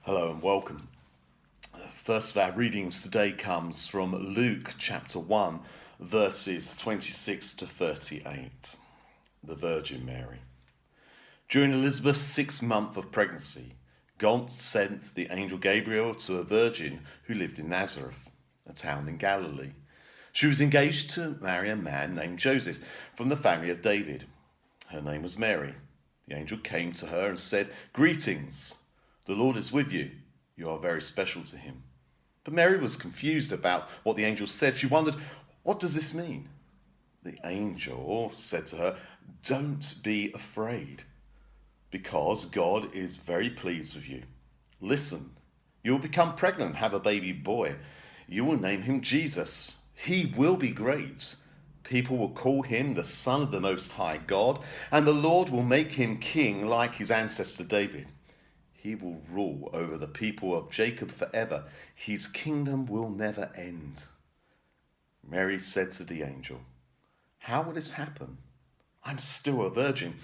Hello and welcome. The first of our readings today comes from Luke chapter 1, verses 26 to 38. The Virgin Mary. During Elizabeth's 6th month of pregnancy, God sent the angel Gabriel to a virgin who lived in Nazareth, a town in Galilee. She was engaged to marry a man named Joseph from the family of David. Her name was Mary. The angel came to her and said, "Greetings. The Lord is with you. You are very special to him." But Mary was confused about what the angel said. She wondered, what does this mean? The angel said to her, "Don't be afraid, because God is very pleased with you. Listen, you will become pregnant and have a baby boy. You will name him Jesus. He will be great. People will call him the Son of the Most High God, and the Lord will make him king like his ancestor David. He will rule over the people of Jacob forever. His kingdom will never end." Mary said to the angel, "How will this happen? I'm still a virgin."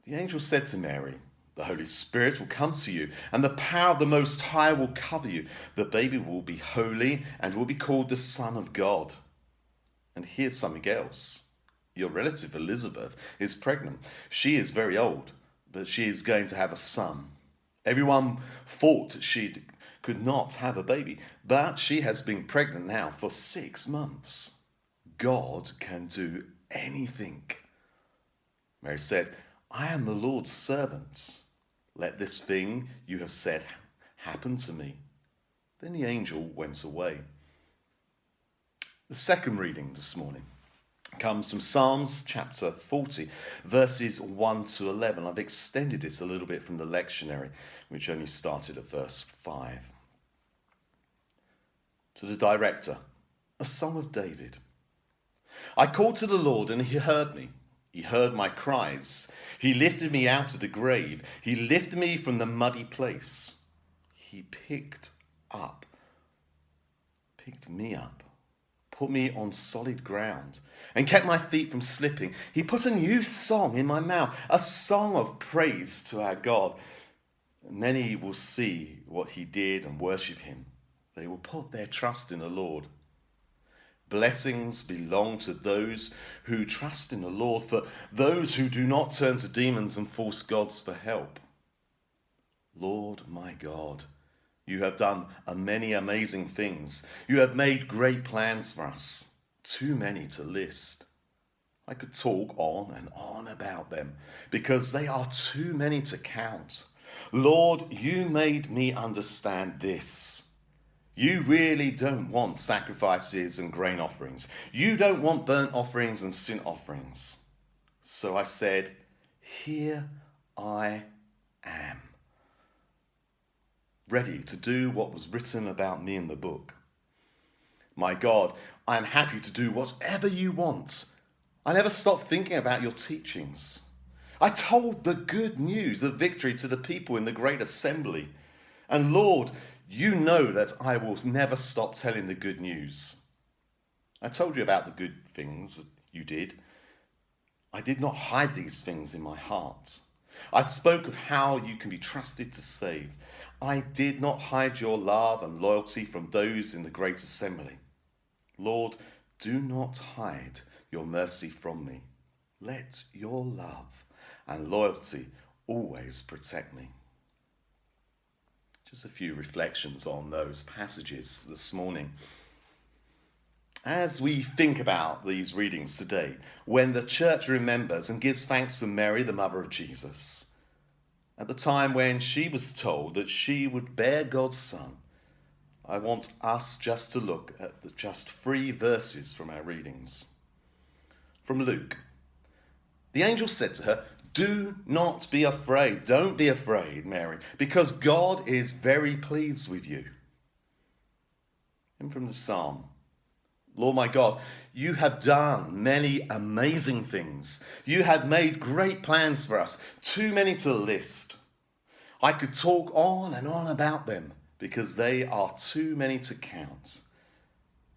The angel said to Mary, "The Holy Spirit will come to you, and the power of the Most High will cover you. The baby will be holy and will be called the Son of God." And here's something else. Your relative Elizabeth is pregnant. She is very old, but she is going to have a son. Everyone thought she could not have a baby, but she has been pregnant now for 6 months. God can do anything. Mary said, "I am the Lord's servant. Let this thing you have said happen to me." Then the angel went away. The second reading this morning comes from Psalms chapter 40, verses 1 to 11. I've extended this a little bit from the lectionary, which only started at verse 5. To the director, a song of David. I called to the Lord and he heard me. He heard my cries. He lifted me out of the grave. He lifted me from the muddy place. He picked me up, put me on solid ground, and kept my feet from slipping. He put a new song in my mouth, a song of praise to our God. Many will see what he did and worship him. They will put their trust in the Lord. Blessings belong to those who trust in the Lord, for those who do not turn to demons and false gods for help. Lord my God, you have done many amazing things. You have made great plans for us, too many to list. I could talk on and on about them because they are too many to count. Lord, you made me understand this. You really don't want sacrifices and grain offerings. You don't want burnt offerings and sin offerings. So I said, "Here I am, ready to do what was written about me in the book. My God, I am happy to do whatever you want. I never stop thinking about your teachings. I told the good news of victory to the people in the great assembly. And Lord, you know that I will never stop telling the good news. I told you about the good things that you did. I did not hide these things in my heart. I spoke of how you can be trusted to save. I did not hide your love and loyalty from those in the great assembly. Lord, do not hide your mercy from me. Let your love and loyalty always protect me." Just a few reflections on those passages this morning. As we think about these readings today, when the church remembers and gives thanks to Mary, the mother of Jesus, at the time when she was told that she would bear God's Son, I want us just to look at just 3 verses from our readings. From Luke, the angel said to her, "Do not be afraid. Don't be afraid, Mary, because God is very pleased with you." And from the Psalm, Lord my God, you have done many amazing things. You have made great plans for us, too many to list. I could talk on and on about them because they are too many to count.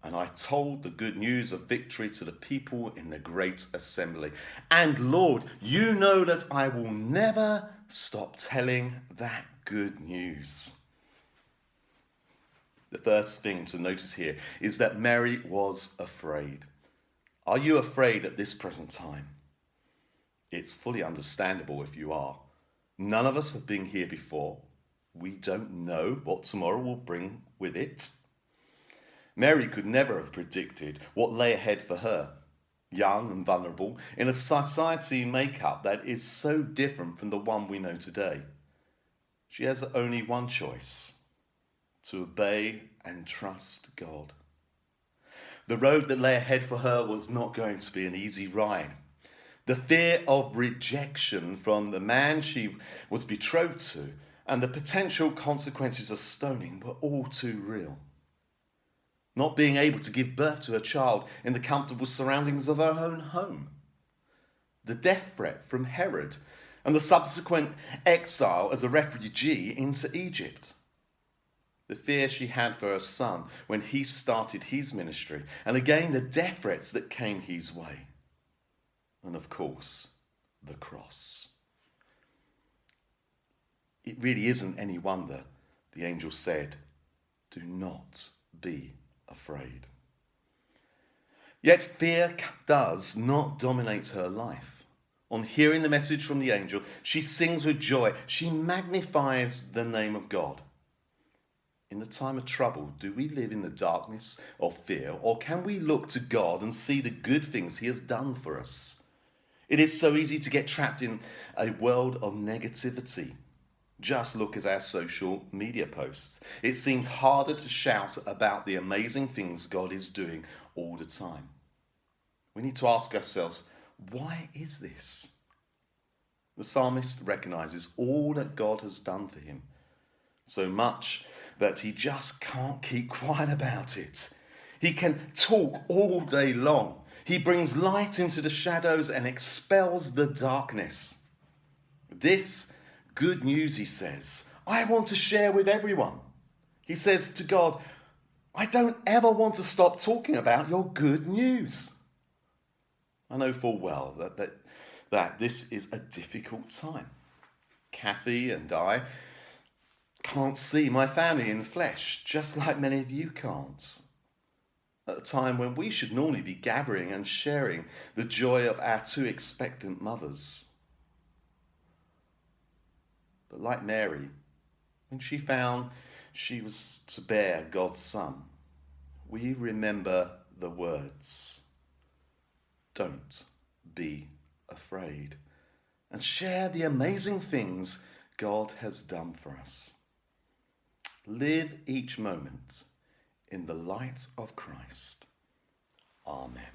And I told the good news of victory to the people in the great assembly. And Lord, you know that I will never stop telling that good news. The first thing to notice here is that Mary was afraid. Are you afraid at this present time? It's fully understandable if you are. None of us have been here before. We don't know what tomorrow will bring with it. Mary could never have predicted what lay ahead for her, young and vulnerable, in a society makeup that is so different from the one we know today. She has only one choice: to obey and trust God. The road that lay ahead for her was not going to be an easy ride. The fear of rejection from the man she was betrothed to and the potential consequences of stoning were all too real. Not being able to give birth to a child in the comfortable surroundings of her own home. The death threat from Herod and the subsequent exile as a refugee into Egypt. The fear she had for her son when he started his ministry, and again the death threats that came his way. And of course, the cross. It really isn't any wonder the angel said, "Do not be afraid." Yet fear does not dominate her life. On hearing the message from the angel, she sings with joy. She magnifies the name of God. In the time of trouble, do we live in the darkness of fear, or can we look to God and see the good things he has done for us? It is so easy to get trapped in a world of negativity. Just look at our social media posts. It seems harder to shout about the amazing things God is doing all the time. We need to ask ourselves, why is this? The psalmist recognizes all that God has done for him, so much that he just can't keep quiet about it. He can talk all day long. He brings light into the shadows and expels the darkness. This good news, he says, I want to share with everyone. He says to God, I don't ever want to stop talking about your good news. I know full well that this is a difficult time. Kathy and I can't see my family in the flesh, just like many of you can't. At a time when we should normally be gathering and sharing the joy of our two expectant mothers. But like Mary, when she found she was to bear God's Son, we remember the words, "Don't be afraid," and share the amazing things God has done for us. Live each moment in the light of Christ. Amen.